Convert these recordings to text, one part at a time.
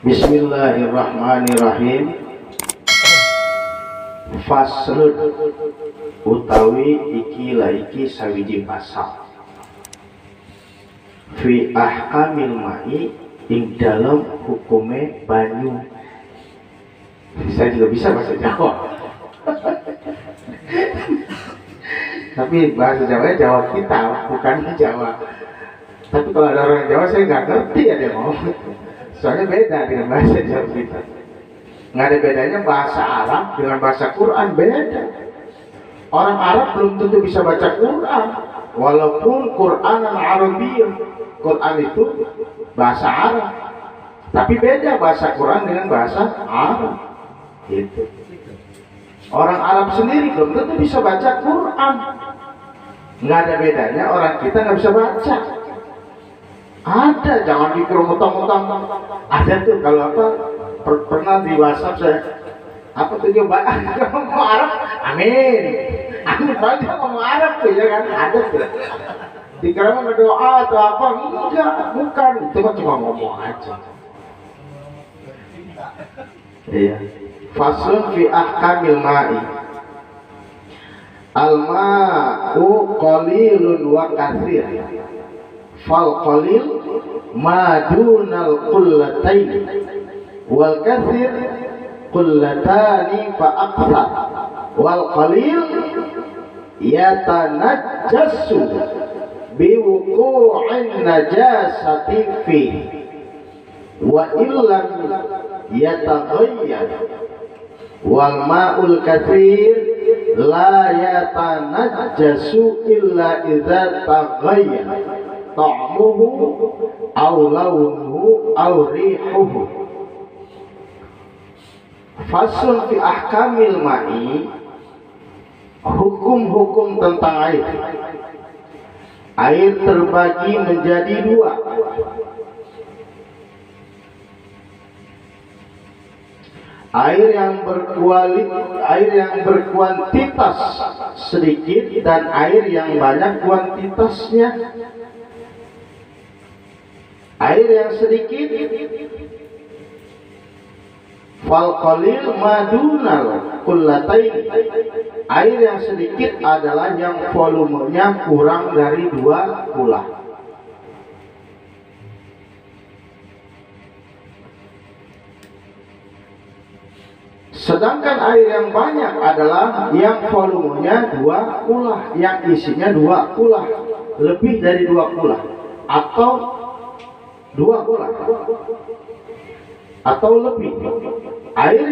Bismillahirrahmanirrahim. Faslun utawi iki laiki sawiji pasal fi ahkamil ma'i ing dalam hukume banyu. Saya juga bisa bahasa Jawa tapi bahasa Jawa Jawa kita bukan Jawa. Tapi kalau ada orang Jawa saya nggak ngerti ya dia ngomong, soalnya beda dengan bahasa Jawa kita. Nggak ada bedanya bahasa Arab dengan bahasa Quran, beda. Orang Arab belum tentu bisa baca Quran, walaupun Quran Arabiyyah. Quran itu bahasa Arab, tapi beda bahasa Quran dengan bahasa Arab. Gitu. Orang Arab sendiri belum tentu bisa baca Quran. Nggak ada bedanya orang kita nggak bisa baca. Ada, jangan dikira mutang-mutang. Ada tuh kalau apa pernah di WhatsApp saya apa tuh coba ngomong Arab, amin, amin, paling dia ngomong Arab tuh ya kan, ada tuh. Dikira mau berdoa atau apa, enggak, bukan, itu kan cuma ngomong aja. Iya. Faslun fi ahkamil ma'i. Al-ma'u qalilun wa katsir. Fal qalil ma dunal qullatayn wal katsir qullatani fa aqsar wal qalil yatanajjasu biwuqu'in najasati fi wa illam yataghayyar wal ma'ul katsir la yatanajjasu illa idza taghayyar ta'muhu aw launuhu aw rihuhu. Faslun fi ahkamil ma'i, hukum-hukum tentang air. Air terbagi menjadi dua. Air yang berkuantitas sedikit dan air yang banyak kuantitasnya. Air yang sedikit fal qalil madunal qullatain. Air yang sedikit adalah yang volumenya kurang dari 2 kula. Sedangkan air yang banyak adalah yang volumenya 2 kula, yang isinya 2 kula, lebih dari 2 kula atau 2 kula atau lebih. Air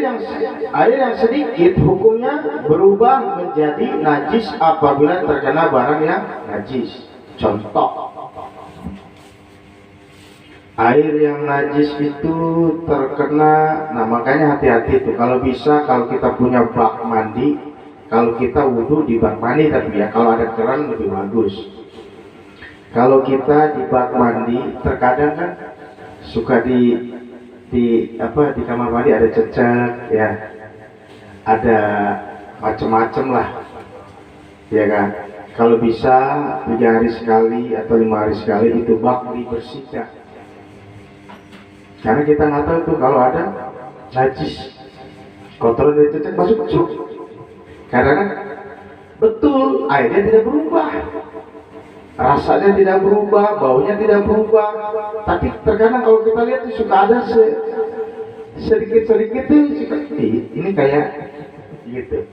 yang sedikit hukumnya berubah menjadi najis apabila terkena barang yang najis. Contoh, air yang najis itu terkena, nah makanya hati-hati tuh. Kalau bisa, kalau kita punya bak mandi, kalau kita wudhu di bak mandi, tapi ya kalau ada keran lebih bagus. Kalau kita di bak mandi, terkadang kan suka di kamar mandi ada cecek ya, ada macem-macem lah, ya kan. Kalau bisa 3 hari sekali atau 5 hari sekali itu bak dibersihkan, karena kita nggak tahu tuh kalau ada najis, kotoran dari cecek masuk. Karena kan betul airnya tidak berubah, rasanya tidak berubah, baunya tidak berubah, tapi terkadang kalau kita lihat suka ada sedikit-sedikit tuh ini kayak gitu.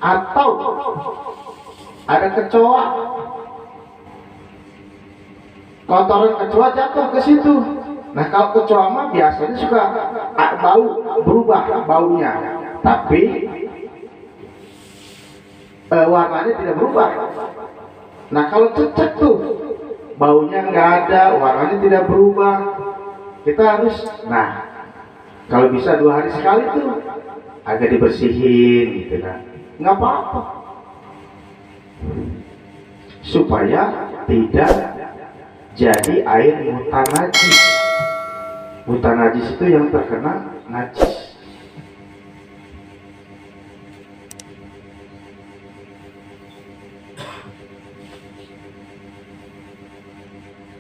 Atau ada kecoa, kotoran kecoa jatuh ke situ. Nah kalau kecoa mah biasanya suka bau, berubah baunya, tapi warnanya tidak berubah. Nah kalau cecek tuh baunya nggak ada, warnanya tidak berubah, kita harus, nah kalau bisa 2 hari sekali tuh agak dibersihin gitu kan, nggak apa-apa, supaya tidak jadi air mutanajis. Mutanajis itu yang terkena najis.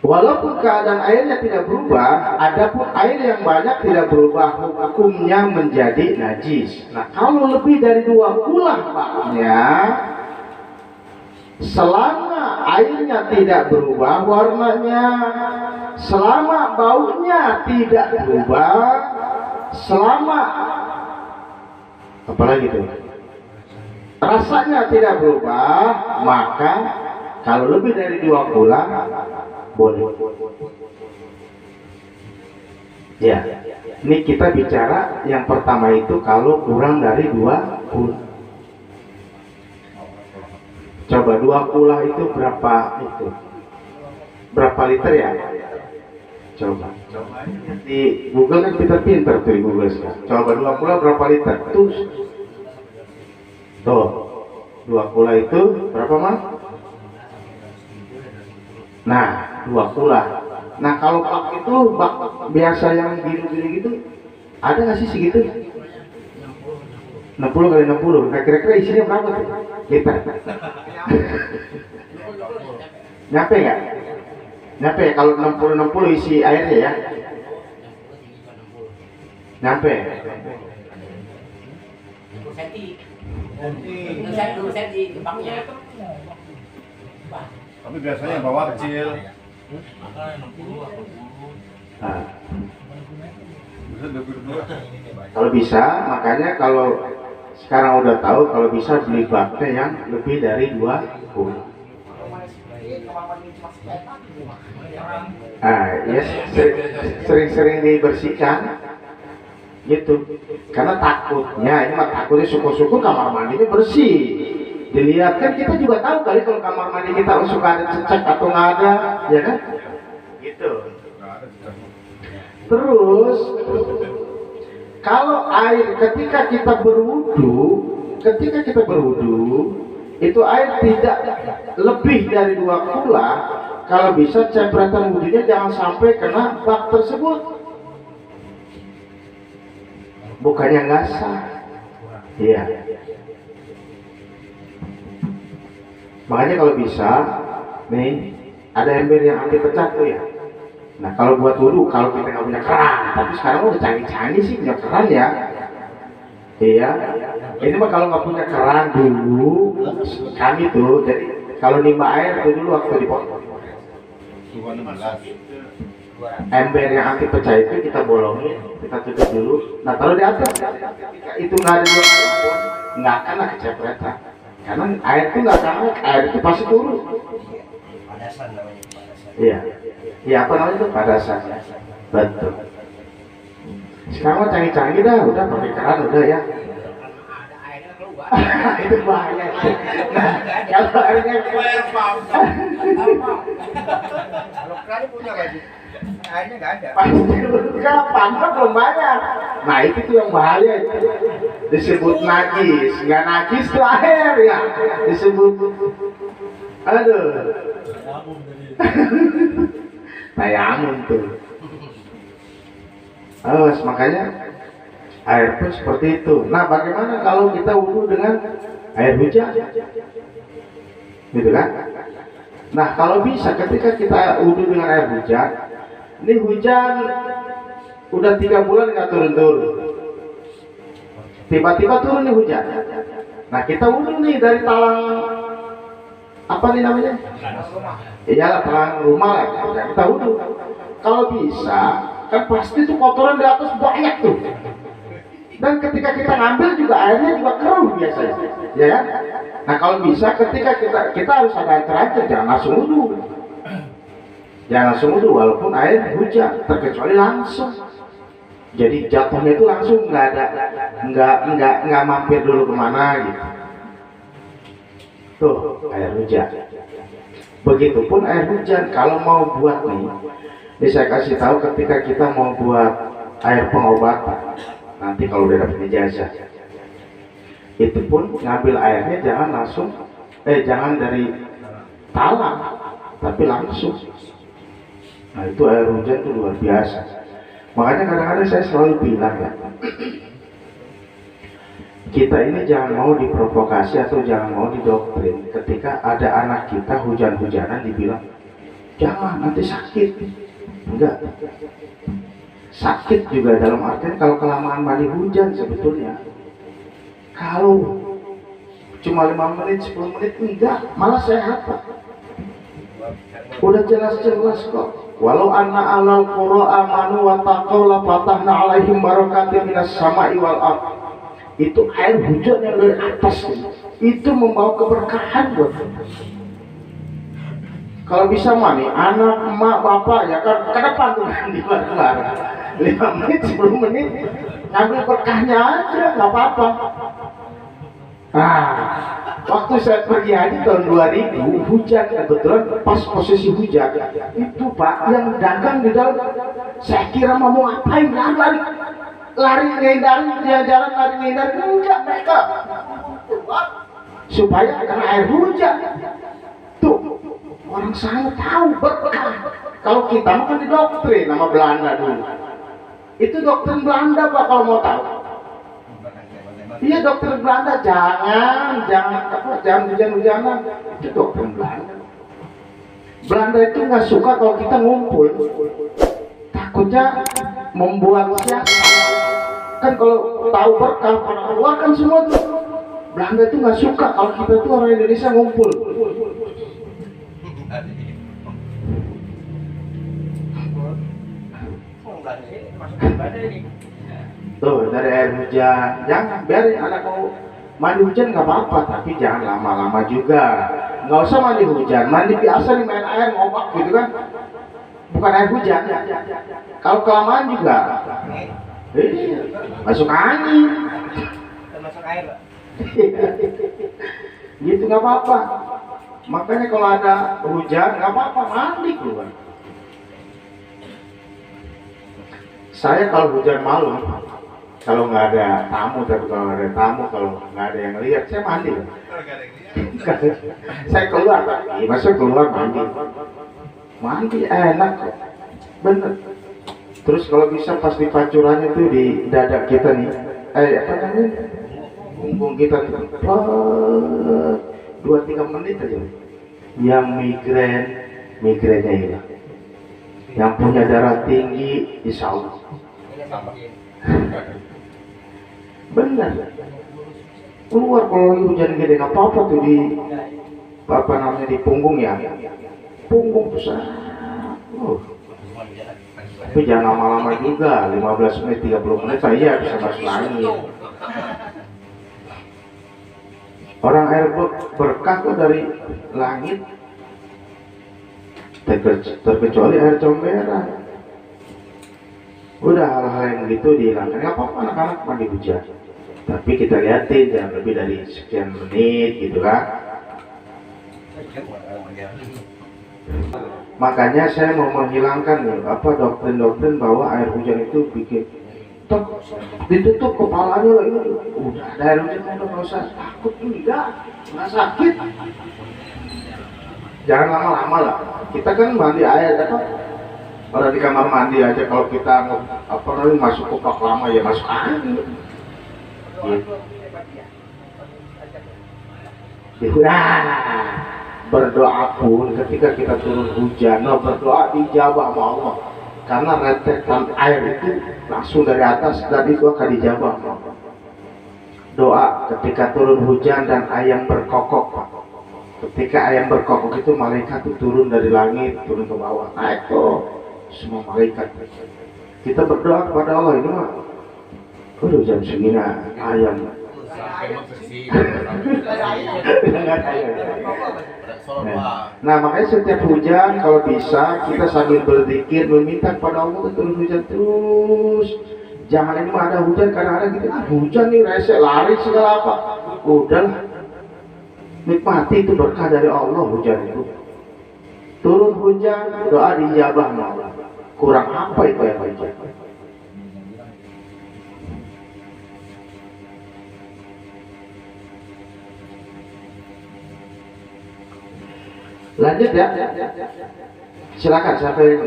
Walaupun keadaan airnya tidak berubah, adapun air yang banyak tidak berubah, hukumnya menjadi najis. Nah, kalau lebih dari 2 kula baknya, selama airnya tidak berubah warnanya, selama baunya tidak berubah, selama apalagi itu rasanya tidak berubah, maka kalau lebih dari 2 bulan boleh. Ya, ini kita bicara yang pertama itu kalau kurang dari 2 bulan. Coba 2 kula itu berapa itu? Berapa liter ya? Coba di Google kan kita pintar tuh di Google sekarang. Coba 2 kula berapa liter? Tuh 2 kula itu berapa mas? Nah 2 kula. Nah kalau bak itu bak biasa yang biru-biru gitu, ada nggak sih segitu? 60 kali 60. Nah kira-kira isinya berapa tuh? Liter. Nyampe nggak? Nyampe kalau 60 isi airnya ya? Nyampe. Tapi biasanya bawa kecil. Nah, kalau bisa, makanya kalau sekarang udah tahu, kalau bisa beli baknya yang lebih dari 2 kula. Ya sering-sering dibersihkan gitu, karena takutnya ini mah takutnya syukur-syukur kamar mandinya bersih. Dilihat kan kita juga tahu kali kalau kamar mandi kita suka ada cecek atau nggak ada, ya kan? Gitu. Terus kalau air ketika kita berwudu itu air tidak lebih dari 2 kula, kalau bisa cepretan wudunya jangan sampai kena bak tersebut. Bukannya nggak sah. Iya. Makanya kalau bisa, nih ada ember yang anti pecah tuh ya. Nah kalau buat wudu, kalau kita nggak punya keran, tapi sekarang udah canggih-canggih sih punya keran ya. Iya. Ini mah kalau nggak punya keran dulu, kami tuh, jadi kalau nimba air tuh dulu waktu di potong. Ember yang anti pecah itu kita bolongin, kita tutup dulu. Nah taruh di atas, itu nggak ada 2 kula, nggak akan lah kecepretan. Karena air itu nggak akan, air itu pasti turun. Padasan namanya, padasan. Iya, iya apa namanya itu padasan. Betul. Sekarang mah canggih-canggih dah, udah pakai keran udah ya. Itu bahaya. Nah, kalau airnya Kalau keran punya lagi, airnya nggak ada. pasti kapan kan belum bayar. Nah itu tuh yang bahaya itu. Disebut najis, nggak najis itu air ya. Disebut, aduh. Tayamun tuh. Awas, makanya air pun seperti itu. Nah bagaimana kalau kita wudu dengan air hujan? Gitu kan? Nah kalau bisa ketika kita wudu dengan air hujan, ini hujan udah 3 bulan nggak turun-turun, tiba-tiba turun nih hujan. Nah kita wudu nih dari talang apa nih namanya? Iyalah talang rumah lah. Kita wudu. Kalau bisa kan pasti tuh kotoran di atas banyak tuh. Dan ketika kita ngambil juga airnya juga keruh biasanya, ya kan? Nah kalau bisa ketika kita harus ada terakhir, jangan langsung wudu. Jangan langsung wudu walaupun air hujan, terkecuali langsung. Jadi jatuhnya itu langsung nggak mampir dulu kemana gitu. Tuh air hujan. Begitupun air hujan kalau mau buat nih, ini saya kasih tahu ketika kita mau buat air pengobatan. Nanti kalau udah dapat ijazah, itu pun ngambil airnya jangan langsung, jangan dari talang, tapi langsung. Nah itu air hujan itu luar biasa. Makanya kadang-kadang saya selalu bilang ya, kita ini jangan mau diprovokasi atau jangan mau didoktrin. Ketika ada anak kita hujan-hujanan dibilang, Jangan, nanti sakit. Enggak. Sakit juga dalam artian kalau kelamaan mandi hujan sebetulnya. Kalau cuma 5 menit, 10 menit, enggak, malah sehat Pak. Udah jelas-jelas kok. Walau anna alal qura amanu wa taqaw la fatahna alaihim barakatin minas sama'i wal ardh. Itu air hujan yang dari atas itu membawa keberkahan buat kita. Kalau bisa mah nih, anak, emak, bapak ya kan ke depan tuh di keluar 5 menit, 10 menit ngambil berkahnya aja, nggak apa-apa. Nah, waktu saya pergi haji tahun 2000 hujan kebetulan pas posisi hujan itu Pak yang dagang di dalam, saya kira mau ngapain, lari ngindari, jalan lari ngindari, enggak, mereka supaya karena air hujan tuh orang sana tahu berkah. Kalau kita kan di doktrin nama Belanda dulu, itu doktrin Belanda Pak kalau mau tahu. Iya doktrin Belanda, jangan hujan-hujanan, itu doktrin Belanda. Belanda itu nggak suka kalau kita ngumpul, takutnya membuat siasat. Kan kalau tahu berkah pada keluarkan semua tuh. Belanda itu nggak suka kalau kita tuh orang Indonesia ngumpul. Tuh dari air hujan, jangan biarin anak mau mandi hujan nggak apa-apa, tapi jangan lama-lama juga. Nggak usah mandi hujan, mandi biasa nih main air ngobak gitu kan, bukan air hujan. Kalau kelamaan juga, masuk angin. Termasuk air Pak. Gitu nggak apa-apa. Makanya kalau ada hujan nggak apa-apa, mandi keluar. Saya kalau hujan malam, kalau nggak ada tamu, tapi kalau ada tamu, kalau nggak ada yang lihat, saya mandi. Saya keluar, masuk keluar mandi enak, bener. Terus kalau bisa pas di pancurannya tuh di dada kita nih, apa namanya, punggung kita nih, 2-3 menit aja. Yang migrainnya hilang. Yang punya darah tinggi, insya Allah. Benar. Keluar kalau hujan gede nggak apa-apa tuh di apa namanya di punggung ya. Punggung besar. Tapi jangan lama-lama juga, 15 menit, 30 menit saya bisa masuk angin. Orang air berkah kok dari langit, terkecuali air comberan. Udah hal-hal yang gitu dihilangkan, nggak apa-apa anak-anak mandi hujan. Tapi kita liatin jangan lebih dari sekian menit gitu kan. Makanya saya mau menghilangkan nih, apa doktrin-doktrin bahwa air hujan itu bikin ditutup kepalanya ini. Udah ada air hujan udah nggak usah takut, enggak sakit. Jangan lama-lama lah. Kita kan mandi air apa? Orang di kamar mandi aja kalau kita apa namanya masuk kopak lama ya masuk angin. Nah, berdoa pun ketika kita turun hujan, berdoa dijawab sama Allah. Karena rentetan air itu langsung dari atas dan itu akan dijawab. Doa ketika turun hujan dan ayam berkokok. Ketika ayam berkokok itu malaikat itu turun dari langit turun ke bawah. Naik tuh semua malaikat. Kita berdoa kepada Allah ini mah. Udah jam segini ayam. Nah makanya setiap hujan kalau bisa kita sambil berzikir meminta kepada Allah turun hujan terus. Jangan ini mah ada hujan kadang-kadang gitu hujan nih rese lari segala apa. Udah nikmati itu berkah dari Allah hujan itu. Turun hujan doa dijabah Allah. Kurang apa itu yang baca? Lanjut ya. Silakan siapa yang.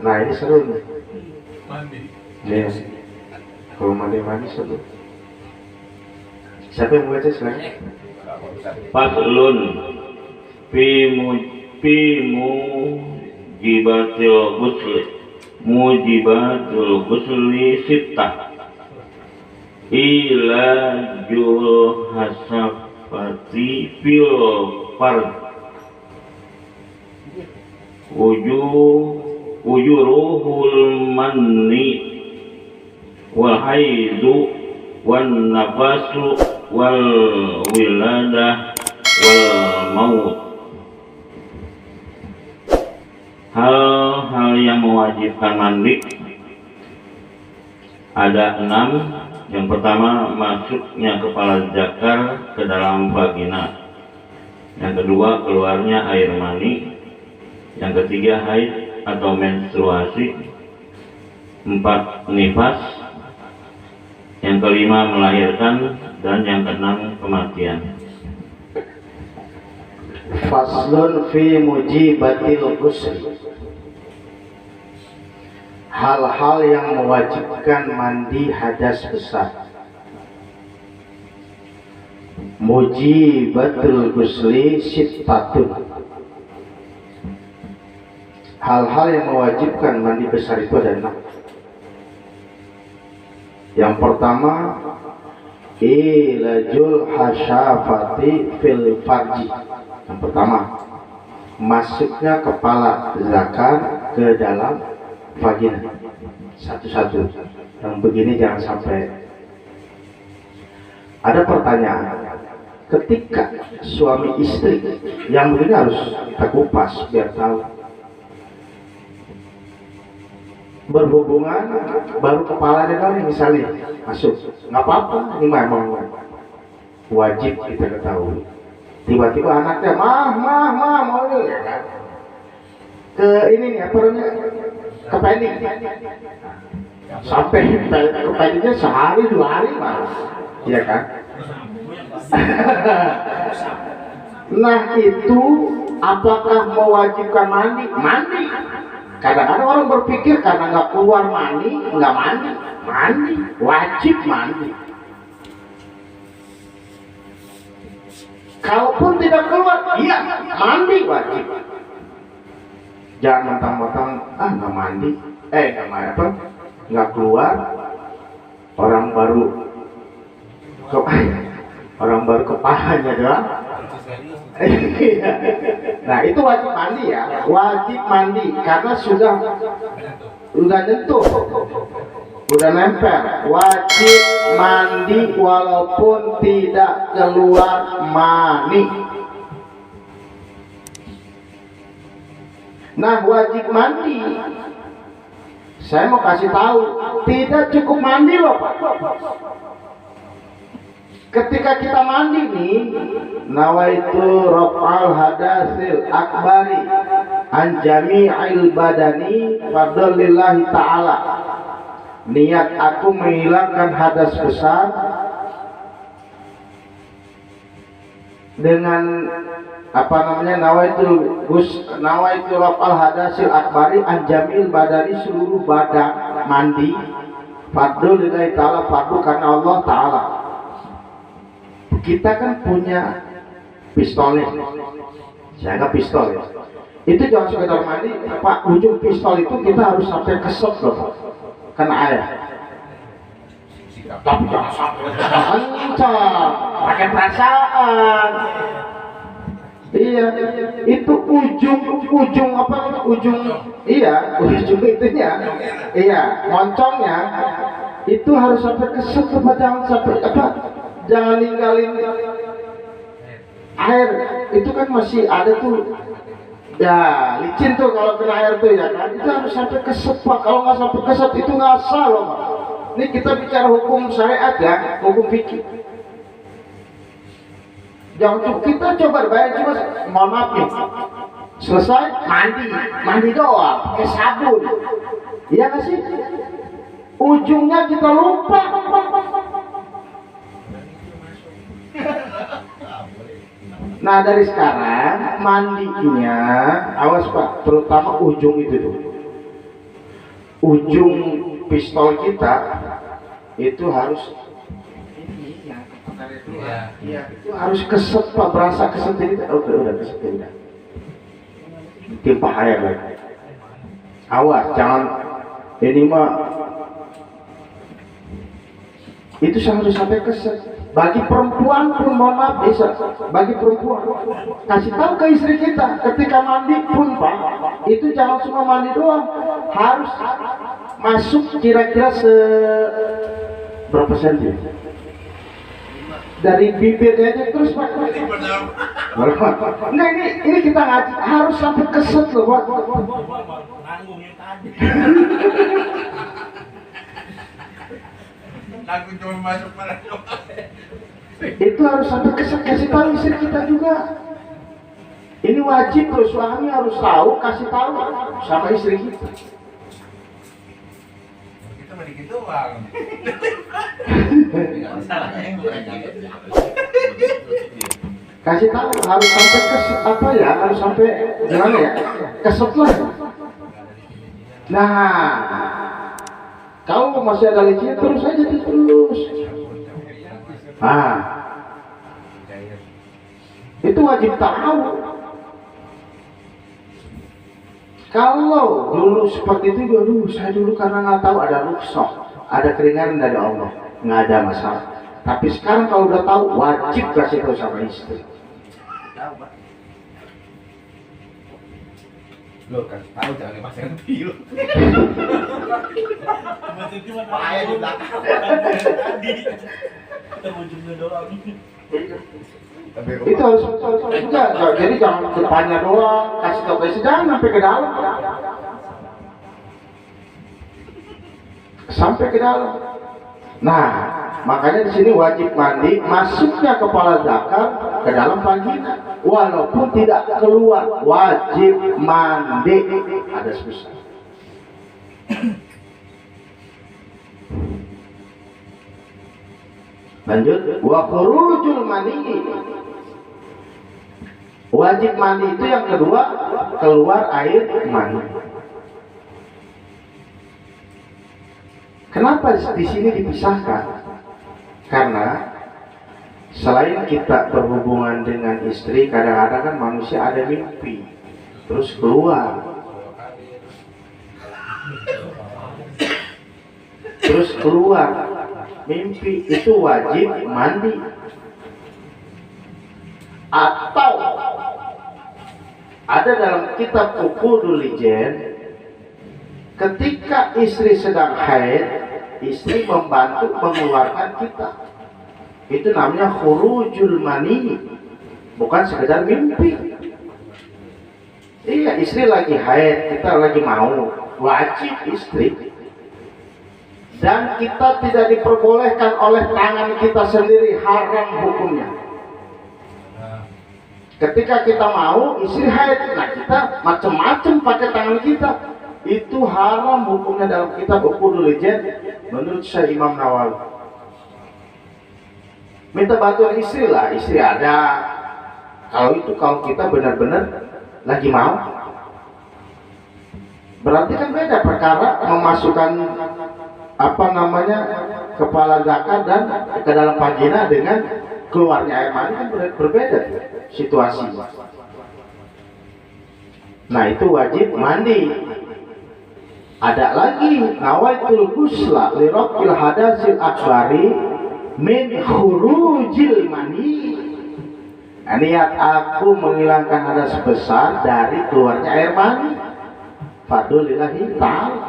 Nah ini seru nih. Mandi. Ya. Kalau mandi seru. Siapa yang baca silakan. Faslun pimu mujibatul ghusli sittah ila jul hasafati fil fard ujuruhul manni wal haidu wan nafasu wal wiladah wal maut. Hal-hal yang mewajibkan mandi ada 6. Yang pertama, masuknya kepala zakar ke dalam vagina. Yang kedua, keluarnya air mani. Yang ketiga, haid atau menstruasi. 4, nifas. Yang kelima, melahirkan. Dan yang keenam, kematian. Faslun fi mujibatil ghusl. Hal-hal yang mewajibkan mandi hadas besar. Mujibatul ghusli sittatun. Hal-hal yang mewajibkan mandi besar itu ada 6. Yang pertama, ilajul hasyafati fil farji. Yang pertama, masuknya kepala zakar ke dalam vagina. Satu-satu. Yang begini jangan sampai. Ada pertanyaan. Ketika suami istri yang begini harus kita kupas biar tahu. Berhubungan baru kepala dia misalnya masuk. Nggak apa-apa. Ini memang wajib kita ketahui. Tiba-tiba anaknya mah mau nih ya kan ke ini nih apa namanya ke pending sampai ke pendingnya sehari 2 hari malah ya kan. Nah itu apakah mewajibkan mandi? Kadang-kadang orang berpikir karena nggak keluar mandi nggak mandi wajib mandi. Kalaupun tidak keluar, iya mandi wajib. Jangan mentang-mentang nggak mandi, nggak keluar, orang baru kepalanya doang. Nah itu wajib mandi ya, wajib mandi karena sudah nyentuh. Udah nempel, wajib mandi walaupun tidak keluar mani. Nah, wajib mandi. Saya mau kasih tahu, tidak cukup mandi loh, Pak. Ketika kita mandi nih, nawaitu raf'al hadasil akbari an jami'il badani fadlillahi ta'ala. Niat aku menghilangkan hadas besar dengan nawaitu raf'al hadasil akbari an jami'il badani, seluruh badan mandi fadlillahi ta'ala, fadlu karena Allah ta'ala. Kita kan punya pistol nih, saya nggak pistol ya. Itu jangan sekedar mandi, Pak. Ujung pistol itu kita harus sampai kesep loh, Pak. Kena air. Tapi jangan sampai kencang, pakai perasaan. Iya, itu ujung apa namanya? Ujung itunya. Iya, moncongnya itu harus sampai kesep, jangan sampai jangan ninggalin air. Itu kan masih ada tuh ya licin tuh kalau kena air tuh ya kan. Itu harus sampai kesep, Pak. Kalau nggak sampai kesep itu nggak sah loh, Pak. Ini kita bicara hukum syariat ya, hukum fikih. Jangan kita coba bayar cuma mohon maaf nih. Selesai mandi doang pakai sabun. Iya nggak sih? Ujungnya kita lupa. Nah dari sekarang mandinya awas Pak, terutama ujung itu tuh, ujung pistol kita itu harus itu harus kesep Pak, berasa kesep ini. Udah kesep udah timpa air lagi. Awas, jangan ini mah itu harus sampai keset. Bagi perempuan pun mohon maaf bisa, bagi perempuan kasih tahu ke istri kita ketika mandi pun Pak, itu jangan cuma mandi doang, harus masuk kira-kira berapa senti dari bibirnya aja terus Pak. Enggak, ini kita ngaji harus sampai keset loh Pak. Aku cuma masuk pada Itu harus sampai kasih tahu istri kita juga. Ini wajib loh, suami harus tahu, kasih tahu sama istri kita. kita mah dikit doang. Kasih tahu harus sampai apa ya, harus sampai gimana ya, keset lah. Nah, kalau masih ada licin terus aja terus. Itu wajib tahu. Kalau dulu seperti itu, aduh saya dulu karena nggak tahu ada rukhsah, ada keringanan dari Allah, nggak ada masalah. Tapi sekarang kalau udah tahu, wajib kasih tahu sama istri. Lo kan tahu jangan dipasang pil. Bahaya di belakang. Terwujudnya doang. Itu harus enggak, jadi jangan depannya doang, kasih tahu ke istri, jangan sampai ke dalam. Sampai ke dalam. Nah, makanya di sini wajib mandi, masuknya kepala zakar ke dalam vagina, walaupun tidak keluar, wajib mandi. Ada susah. Lanjut, wa khurujul mani. Wajib mandi itu yang kedua, keluar air mani. Kenapa di sini dipisahkan? Karena selain kita berhubungan dengan istri, kadang-kadang kan manusia ada mimpi, terus keluar, mimpi, itu wajib mandi. Atau ada dalam kitab Uqudul Lijen, ketika istri sedang haid, istri membantu mengeluarkan kita, itu namanya khurujul mani, bukan sekedar mimpi. Iya, istri lagi haid, kita lagi mau, wajib istri. Dan kita tidak diperbolehkan oleh tangan kita sendiri, haram hukumnya. Ketika kita mau, istri haid, nah kita macam-macam pakai tangan kita, itu haram hukumnya dalam kitab Uqudul Lijen menurut Syekh Imam Nawawi. Minta bantuan istri lah, istri ada. Kalau kita benar-benar lagi mau, berarti kan beda perkara memasukkan kepala zakar dan ke dalam vagina dengan keluarnya air mani, kan berbeda situasi. Nah, itu wajib mandi. Ada lagi, nawaitul ghusla li raf'il hadatsil akbari min khurujil mani. Niat aku menghilangkan hadas besar dari keluarnya air mani. Fadlillahi ta'ala.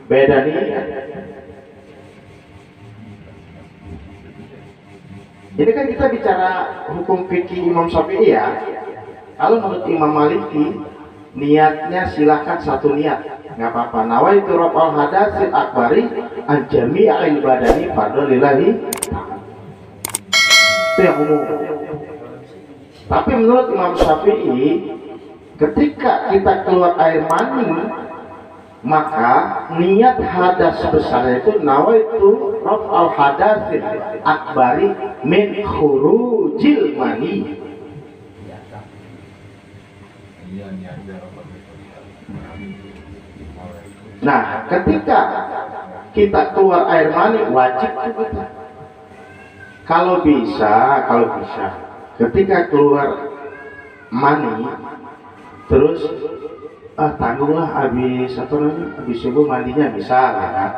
Beda niat. Ini kan kita bicara hukum fikih Imam Syafi'i ya. Kalau menurut Imam Maliki, niatnya silakan satu niat, nggak apa-apa. Nawaitu raf'al hadatsil akbari an jami'il badani fadlillahi. Itu yang umum. Tapi menurut Imam Syafi'i, ketika kita keluar air mani, maka niat hadas besar itu nawaitu raf'al hadatsil akbari min khurujil mani. Nah, ketika kita keluar air mani, wajib kita. Kalau bisa, ketika keluar mani, terus tanggunglah habis apa namanya, habis subuh mandinya misal ya kan.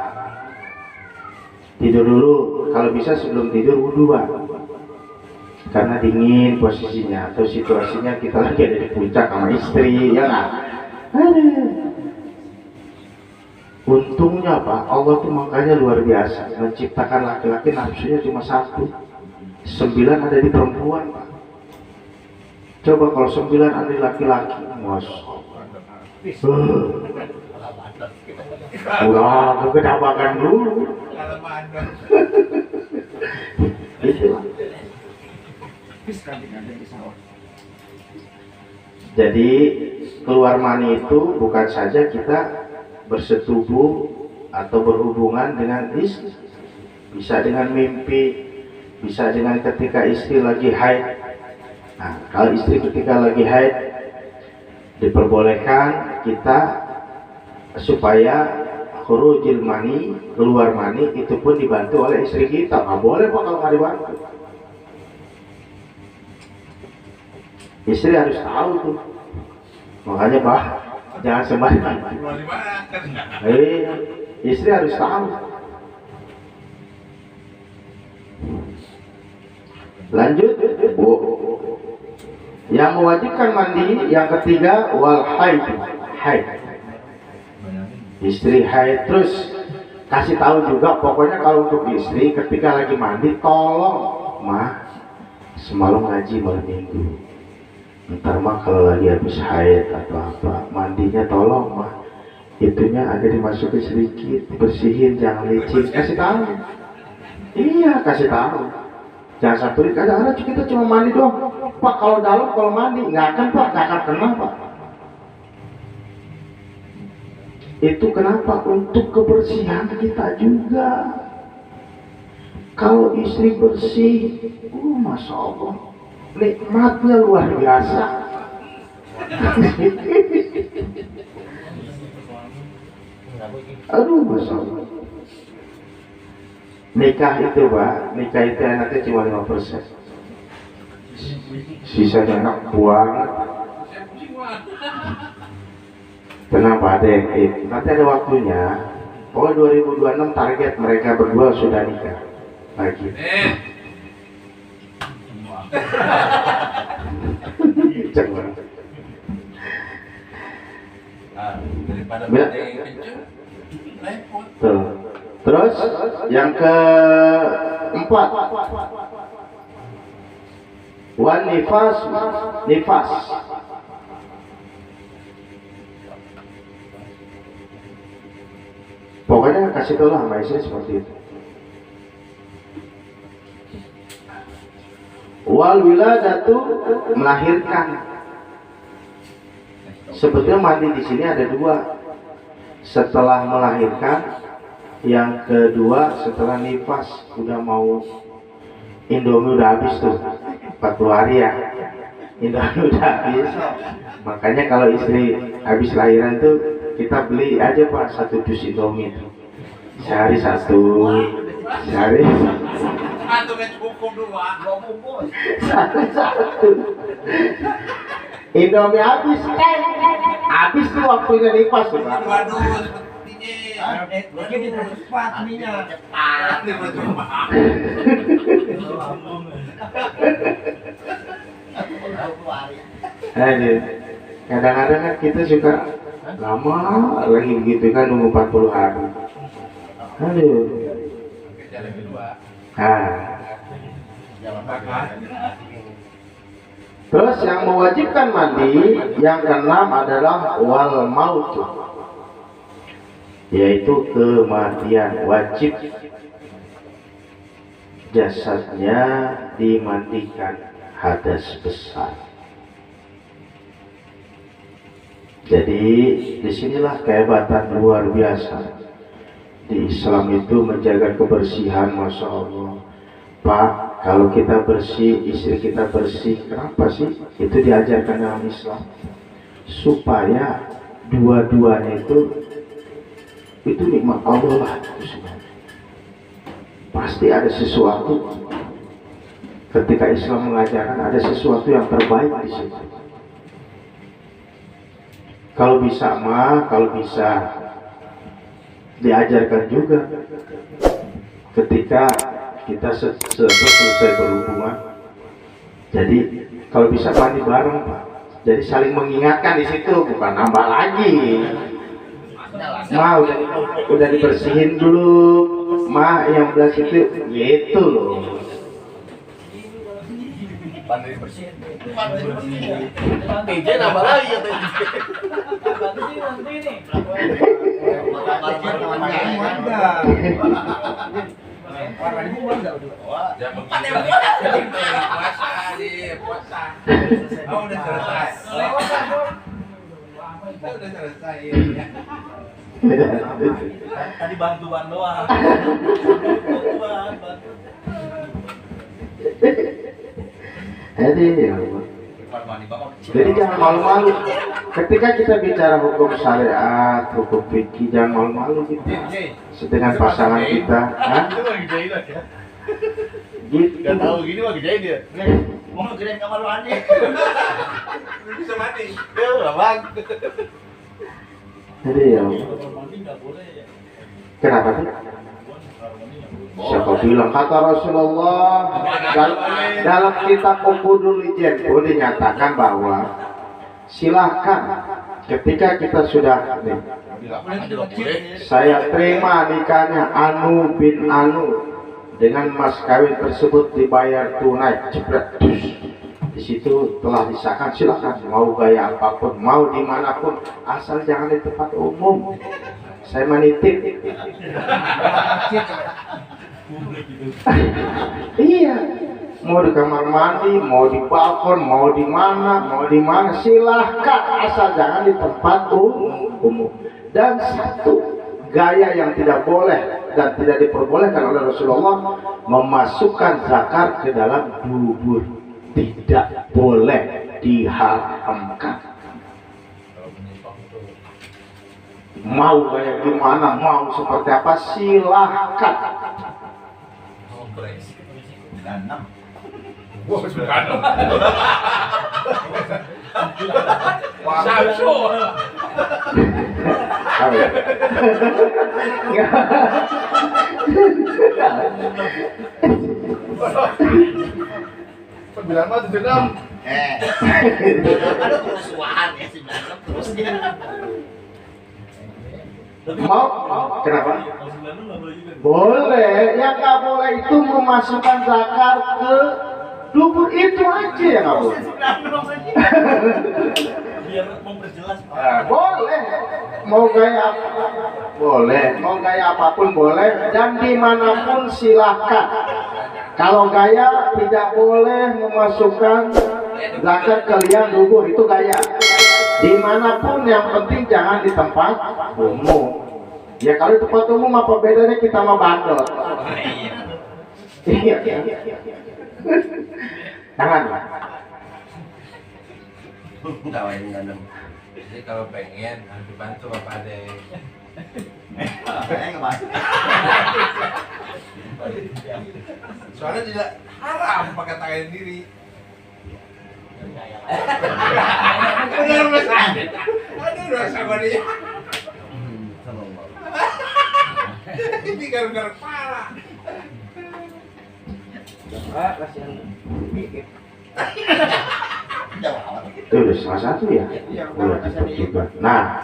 Tidur dulu, kalau bisa sebelum tidur wudhu Pak. Karena dingin posisinya atau situasinya kita lagi ada di puncak sama istri ya nggak. Untungnya Pak, Allah tuh makanya luar biasa menciptakan laki-laki nafsunya cuma 1, 9 ada di perempuan Pak. Coba kalau 9 ada di laki-laki, udah kedapakan dulu. Itu. Jadi keluar mani itu bukan saja kita bersetubuh atau berhubungan dengan istri, bisa dengan mimpi, bisa dengan ketika istri lagi haid. Nah, kalau istri ketika lagi haid diperbolehkan kita supaya khurujil mani, keluar mani itu pun dibantu oleh istri kita. Nggak boleh Pak kalau nggak dibantu. Istri harus tahu tuh. Makanya Pak, jangan sembarangan. Istri harus tahu. Lanjut. Yang mewajibkan mandi yang ketiga wal haid. Haid. Istri haid terus kasih tahu juga, pokoknya kalau untuk istri ketika lagi mandi tolong mah semalam ngaji malam minggu. Ntar mah kalau lagi habis haid atau apa mandinya tolong mah itunya ada dimasukin sedikit, bersihin jangan licin, kasih tahu. Iya kasih tahu. Jangan satu kadang-kadang kita cuma mandi doang. Pak kalau dalam kalau mandi nggak akan Pak, nggak akan kena Pak. Itu kenapa? Untuk kebersihan kita juga. Kalau istri bersih, masya Allah, nikmatnya luar biasa. Aduh, masya Allah. Nikah itu Pak, nikah itu enaknya cuma 5%. Sisanya enak buang. Kenapa ada yang nanti ada waktunya. Pokoknya 2026 target mereka berdua sudah nikah lagi. Tuh. Terus yang keempat, wan nifas, nifas. Pokoknya kasih tahu lah sama istri seperti itu. Wal wiladatu, melahirkan. Sebetulnya mandi di sini ada 2. Setelah melahirkan, yang kedua setelah nifas. Udah mau Indomie udah habis tuh 40 hari ya. Indomie udah habis. Makanya kalau istri habis lahiran tuh kita beli aja Pak 1 dus Indomie itu. Sehari 1, sehari 1. Indomie habis, habis tuh waktunya nifas tuh Pak. Kadang-kadang kan kita suka lama lagi begitu kan, nunggu 40 hari. Aduh. Terus yang mewajibkan mandi yang keenam adalah wal maut, yaitu kematian. Wajib jasadnya dimandikan, hadas besar. Jadi disinilah kehebatan luar biasa di Islam itu menjaga kebersihan. Masya Allah Pak, kalau kita bersih, istri kita bersih, kenapa sih? Itu diajarkan dalam Islam supaya dua-duanya itu nikmat Allah lah. Pasti ada sesuatu ketika Islam mengajarkan, ada sesuatu yang terbaik di situ. Kalau bisa mah, kalau bisa diajarkan juga ketika kita selesai berhubungan. Jadi kalau bisa mandi bareng, Pak. Jadi saling mengingatkan di situ, bukan nambah lagi. Ma udah dibersihin dulu, ma yang belah situ, gitu loh. Pandai bersihin. DJ nambah lagi ya tadi. Tadi bantuan doang. Jadi jangan malu-malu ketika kita bicara hukum syariat, hukum fikih, jangan malu-malu gitu dengan pasangan kita. Hah? Gitu. Gak tahu gini mah gedein dia. Mau gedein kamar mandi. Bisa mati. Ya, Bang. Jadi ya. Kenapa sih? Siapa bilang kata Rasulullah dalam kitab Uqudul Ijen pun dinyatakan bahwa silakan ketika kita sudah nih, saya terima nikahnya Anu bin Anu dengan mas kawin tersebut dibayar tunai, jebret, di situ telah disahkan, silakan mau gaya apapun, mau dimanapun, asal jangan di tempat umum. Saya menitip. Iya, mau di kamar mandi, mau di balkon, mau di mana, silahkan, asal jangan di tempat umum. Dan satu gaya yang tidak boleh dan tidak diperbolehkan oleh Rasulullah, memasukkan zakat ke dalam dubur, tidak boleh, diharamkan. Mau kayak gimana, mau seperti apa, silahkan. Sembilan mah 76. Ada kerusuhan ya 96 terus dia. Mau kenapa? Boleh, yang nggak boleh itu memasukkan zakat ke dubur, itu aja yang nggak boleh. Biar memperjelas. Boleh, mau gaya apa? Boleh, mau gaya apapun boleh, dan dimanapun silahkan. Kalau gaya tidak boleh memasukkan zakat ke liang dubur, itu gaya. Dimanapun, yang penting jangan di tempat umum. Ya kalau di tempat umum apa bedanya kita sama bandot? Iya. Jangan. Tawain nanam. Jadi kalau pengen harus dibantu Bapak Ade. Soalnya tidak haram pakai tangan sendiri. Benar Mas. Aduh rasa dia. Ini garuk-garuk parah. Itu udah salah satu ya. Udah cepet juga. Nah,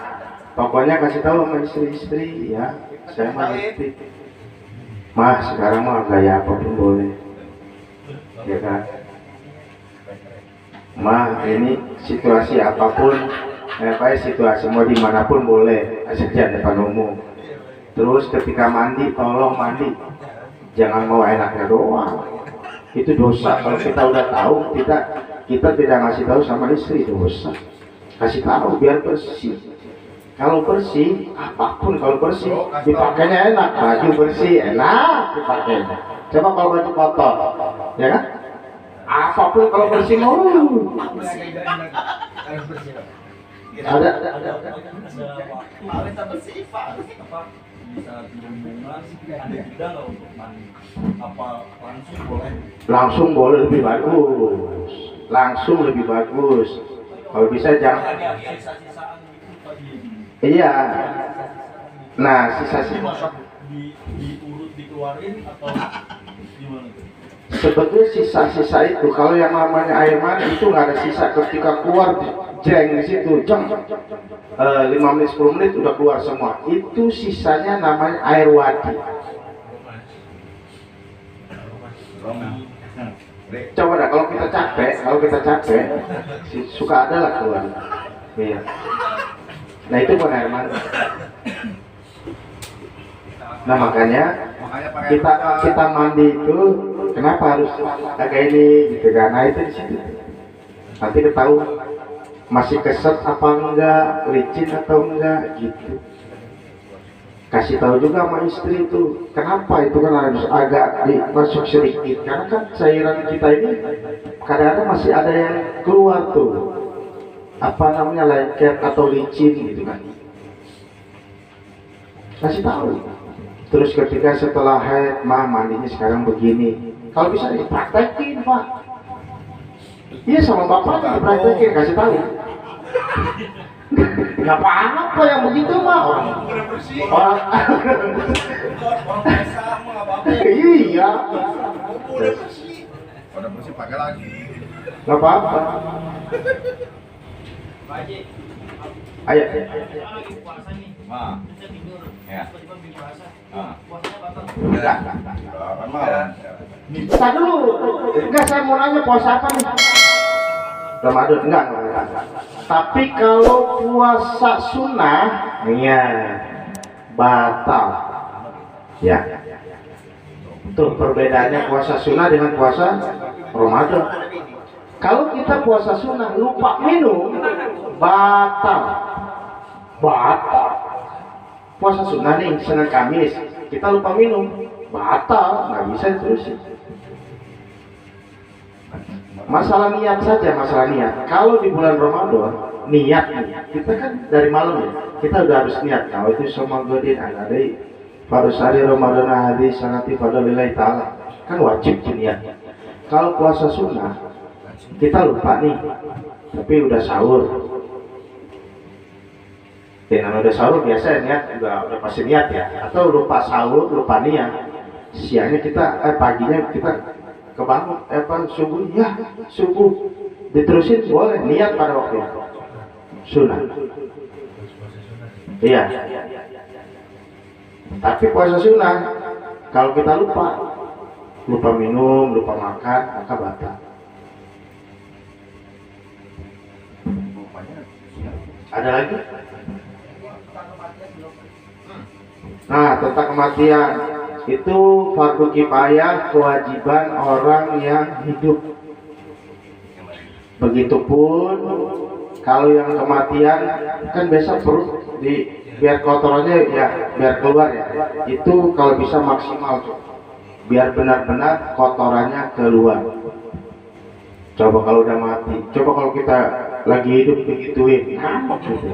pokoknya kasih tahu sama istri-istri ya. Saya mah ngerti. Mas, sekarang mah gaya apapun boleh. Ya kan? Ma, ini situasi apapun, situasi mau dimanapun boleh, asal jangan depan umum. Terus ketika mandi, tolong mandi, jangan mau enaknya doang. Itu dosa. Kalau kita udah tahu, kita tidak ngasih tahu sama istri, dosa. Kasih tahu biar bersih. Kalau bersih, apapun kalau bersih, dipakainya enak. Baju bersih, enak dipakainya. Coba kalau baju kotor, ya kan? Apapun kalau bersih mau. Ada bersih Pak. Bisa hubungan ada jeda nggak untuk mandi? Apa langsung boleh? Langsung boleh, lebih bagus. Langsung lebih bagus. Kalau bisa jangan. apa Iya. Nah, sisa-sisa dimasak diurut dikeluarin atau gimana tuh? sebetulnya sisa-sisa itu kalau yang namanya air mani itu nggak ada sisa ketika keluar jeng di situ jeng 5 menit 10 menit udah keluar semua, itu sisanya namanya air wadi. Coba dah kalau kita capek suka ada lah keluar. Iya. Nah itu bukan air mani. Nah makanya kita mandi itu kenapa harus agak ini gitu kan? Nah itu di situ. Nanti ketahui masih keset apa enggak, licin atau enggak gitu. Kasih tahu juga sama istri itu. Kenapa itu kan harus agak dimasuk sedikit? Karena kan cairan kita ini kadang-kadang masih ada yang keluar tuh. Apa namanya lengket atau licin gitu kan? Kasih tahu. Terus ketika setelah haid, mandinya sekarang begini. Kalau bisa dipraktekin, Pak. Iya sama bapak dipraktekin, kasih tahu. Nggak apa-apa yang begitu mah orang. Orang biasa mah nggak apa-apa. Iya. Udah bersih pakai lagi. Nggak apa-apa. Pak Haji, Ayo. lagi puasa nih. Ma. Bisa tidur. Ya. Tiba-tiba beli puasa. Ah. Puasanya batal. Enggak. Kan malam. Tadi dulu. Enggak, saya mau nanya puasa apa nih? Ramadan enggak. Tapi kalau puasa sunnah, iya, batal. Ya. Tuh perbedaannya puasa sunnah dengan puasa Ramadan. Kalau kita puasa sunnah lupa minum, batal. Puasa sunnah nih Senin Kamis, kita lupa minum, batal, nggak bisa terusin. Masalah niat saja, masalah niat. Kalau di bulan Ramadan, niat nih, kita kan dari malam ya, kita udah harus niat. Kalau itu semua godin anadai, pada hari Ramadan hadis sangat pada lillahi ta'ala, kan wajib niat. Kalau puasa sunnah, kita lupa nih, tapi udah sahur. Ya, namanya udah sahur biasa niat udah pasti niat ya. Atau lupa sahur, lupa niat. Siangnya kita, paginya kita kebangun, subuh, ya subuh diterusin boleh niat pada waktu itu. Sunnah. Iya. Tapi puasa sunnah, kalau kita lupa minum, lupa makan, maka batal. Ada lagi? Nah, tentang kematian itu fardu kifayah, kewajiban orang yang hidup. Begitupun kalau yang kematian kan biasa perut biar kotorannya ya biar keluar ya. Itu kalau bisa maksimal tuh. Biar benar-benar kotorannya keluar. Coba kalau udah mati, coba kalau kita lagi hidup begituin, apa gitu?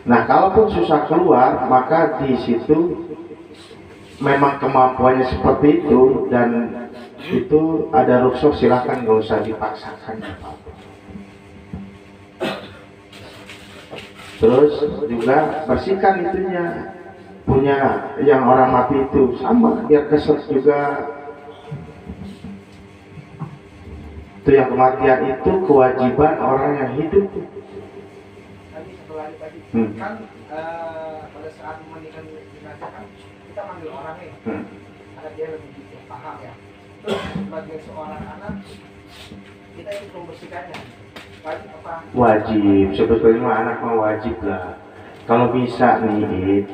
Nah, kalaupun susah keluar, maka di situ memang kemampuannya seperti itu dan itu ada rukhsah, silakan, nggak usah dipaksakan. Terus juga bersihkan itunya, punya yang orang mati itu sama, biar keset juga. Itu yang kematian itu kewajiban orang yang hidup. Tadi setelah tadi kan pada saat memandikan jenazah kan kita manggil orangnya, karena dia lebih paham ya. Terus sebagai seorang anak kita ikut membersihkannya. Wajib apa? Wajib, sebetulnya anak mah wajib lah. Kalau bisa nih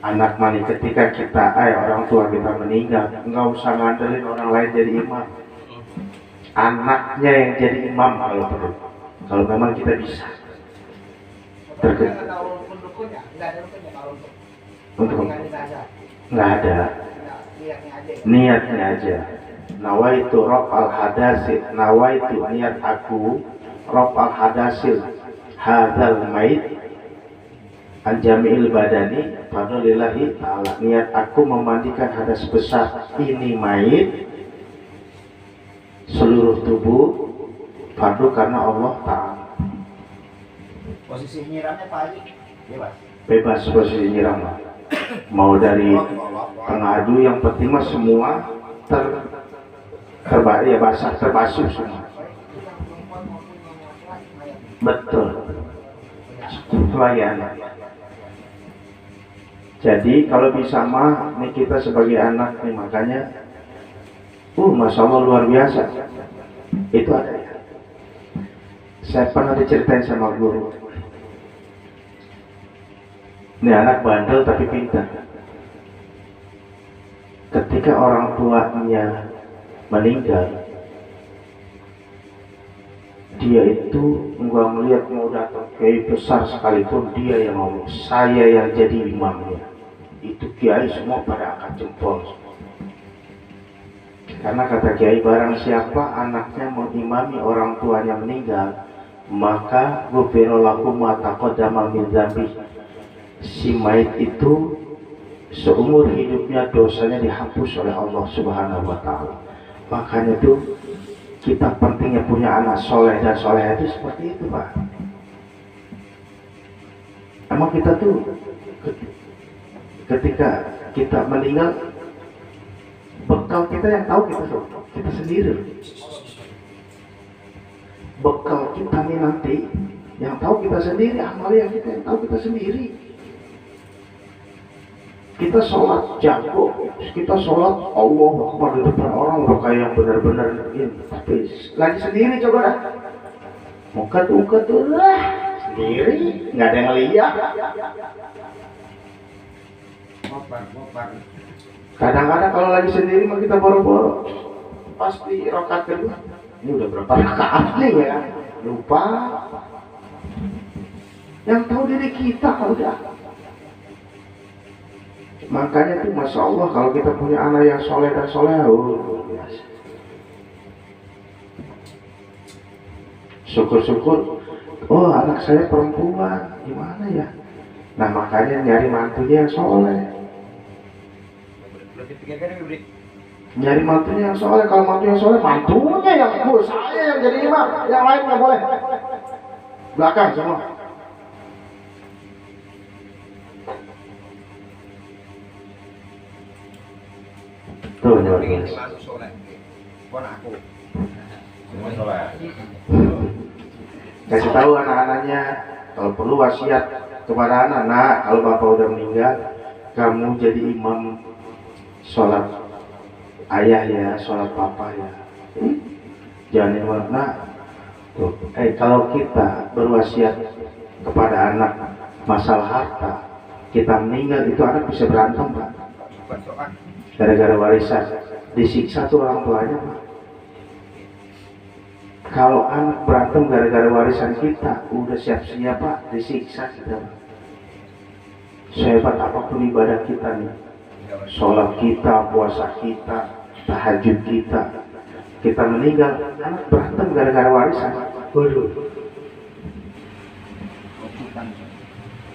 anak mani ketika kita orang tua kita meninggal, nggak usah ngandelin orang lain jadi imam. Anaknya yang jadi imam kalau perlu. Kalau memang kita bisa. Nggak ada rukunnya, nggak ada rukunnya kalau untuk memandikan jenazah. Nggak ada. Niatnya aja. Ya? Niatnya aja. Nawaitu raf'al hadasil. Nawaitu niat aku raf'al hadasil hadzal mait an jami'il badani fadlillahi ta'ala. Niat aku memandikan hadas besar ini mayit seluruh tubuh, fardu karena Allah Ta'ala. Posisi nyiramnya Pak Haji bebas. Bebas posisi nyiram. Mau dari pengadu, yang penting mah semua ya basah, terbasuh semua. Betul. Pelayanan. Jadi kalau bisa mah nih kita sebagai anak nih, makanya Masya Allah luar biasa. Itu ada ya. Saya pernah diceritain sama guru. Ini anak bandel tapi pintar. Ketika orang tuanya meninggal, dia itu nggak melihat mau datang kiai besar sekalipun, dia yang ngomong, saya yang jadi imamnya. Itu kiai semua pada angkat jempol. Karena kata kiai, barang siapa anaknya mengimami orang tuanya meninggal, maka ghufira lahu ma taqaddama min dzambi. Si mayit itu seumur hidupnya dosanya dihapus oleh Allah Subhanahu wa Ta'ala. Makanya tuh kita pentingnya punya anak soleh dan soleh itu seperti itu, Pak. Emang kita tuh ketika kita meninggal, bekal kita yang tahu kita sendiri. Bekal kita nih nanti yang tahu kita sendiri, amal yang kita yang tahu kita sendiri. Kita sholat jago, kita sholat Allah Akbar di depan orang udah kayak yang benar-benar begini. Tapi lagi sendiri coba dah. Muka tuh lah sendiri, nggak ada yang lihat. Kadang-kadang kalau lagi sendiri mah kita boro-boro. Pasti rakaat kedua. Ini udah berapa rakaat nih ya? Lupa. Yang tahu diri kita udah. Makanya tuh Masya Allah kalau kita punya anak yang soleh dan soleh, biasa. Syukur-syukur, oh anak saya perempuan, gimana ya? Nah makanya nyari mantunya yang soleh. Nyari mantunya yang soleh, kalau mantunya yang soleh, mantunya yang saya yang jadi imam, yang lain nggak boleh. Belakang semua. Tuh nyari. Kasih tahu anak-anaknya, kalau perlu wasiat kepada anak-anak, kalau bapak udah meninggal, kamu jadi imam sholat ayah ya, sholat papa ya. Jangan warna. Kalau kita berwasiat kepada anak masalah harta, kita meninggal, itu anak bisa berantem, Pak. Gara-gara warisan, disiksa tuh orang tuanya, Pak. Kalau anak berantem gara-gara warisan kita, udah siap-siap, Pak, disiksa kita. Sehebat apapun ibadah kita nih, sholat kita, puasa kita, tahajud kita meninggal, anak berantem gara-gara warisan.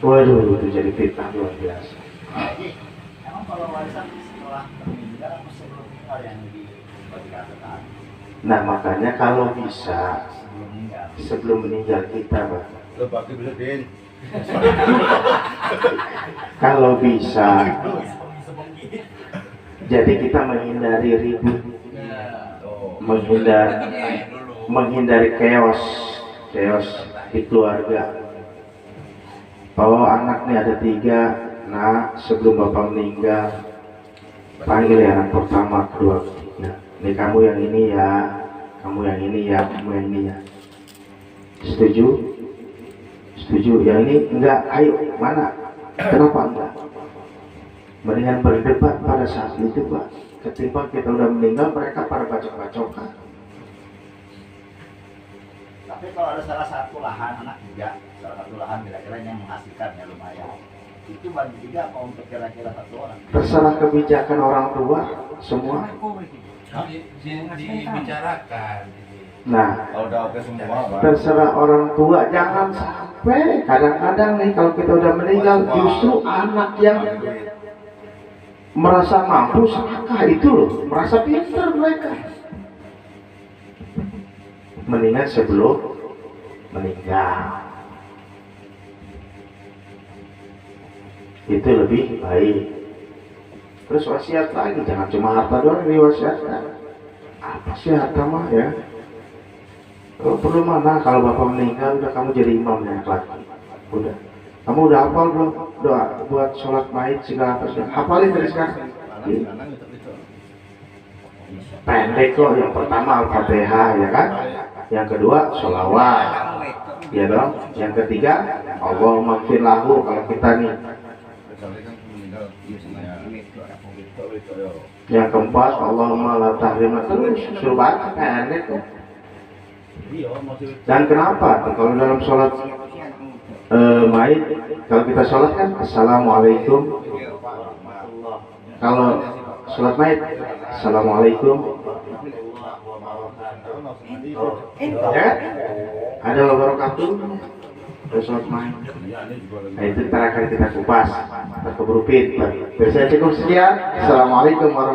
Waduh, itu jadi fitnah luar biasa. Emang kalau warisan setelah meninggal atau sebelum meninggal yang dibagi-bagikan? Nah makanya kalau bisa sebelum meninggal kita, Pak. Kalau bisa, jadi kita menghindari ribut, menghindari chaos di keluarga. Oh anak nih ada 3, nah sebelum bapak meninggal panggil ya anak pertama, kedua, ketiga. Ini kamu yang ini ya, kamu yang ini ya, kamu yang ini ya. Setuju? Setuju? Yang ini enggak, ayo mana? Kenapa enggak? Mendingan berdebat pada saat itu, Pak. Ketimbang kita udah meninggal, mereka pada bacok-bacokan. Tapi kalau ada salah satu lahan anak 3, salah satu lahan kira-kira yang menghasilkan ya lumayan, itu bagi 3 apa untuk kira-kira 1 orang? Terserah kebijakan orang tua semua. Dibicarakan. Nah, Kalau udah oke semua, Pak. terserah orang tua, jangan sampai kadang-kadang nih kalau kita udah meninggal justru anak yang merasa mampu serakah itu loh, merasa pintar mereka. mendingan sebelum meninggal. Itu lebih baik. Terus wasiat lagi, jangan cuma harta doang diwasiatkan. Apa sih harta mah ya? Kalau perlu mana kalau bapak meninggal udah kamu jadi imam yang lagi. Udah. Kamu udah hafal belum doa buat sholat mayit segala apa sudah? Hafalin dari sekarang. Pendek kok. Yang pertama Al-Fatihah ya kan? Yang kedua sholawat. Ya dong. Yang ketiga Allahumma gfir lahu kalau kita nih. Yang keempat Allahumma la tahrimna, terus suruh baca pendek kok. Dan kenapa? Kalau dalam sholat mayit, kalau kita sholat kan assalamualaikum. Kalau sholat mayit assalamualaikum. Ya, ada wabarakatuh. Sholat mayit. Nah, itu ntar akan kita kupas, kita keberupin. Dari saya cukup sekian. Assalamualaikum warahmatullahi wabarakatuh.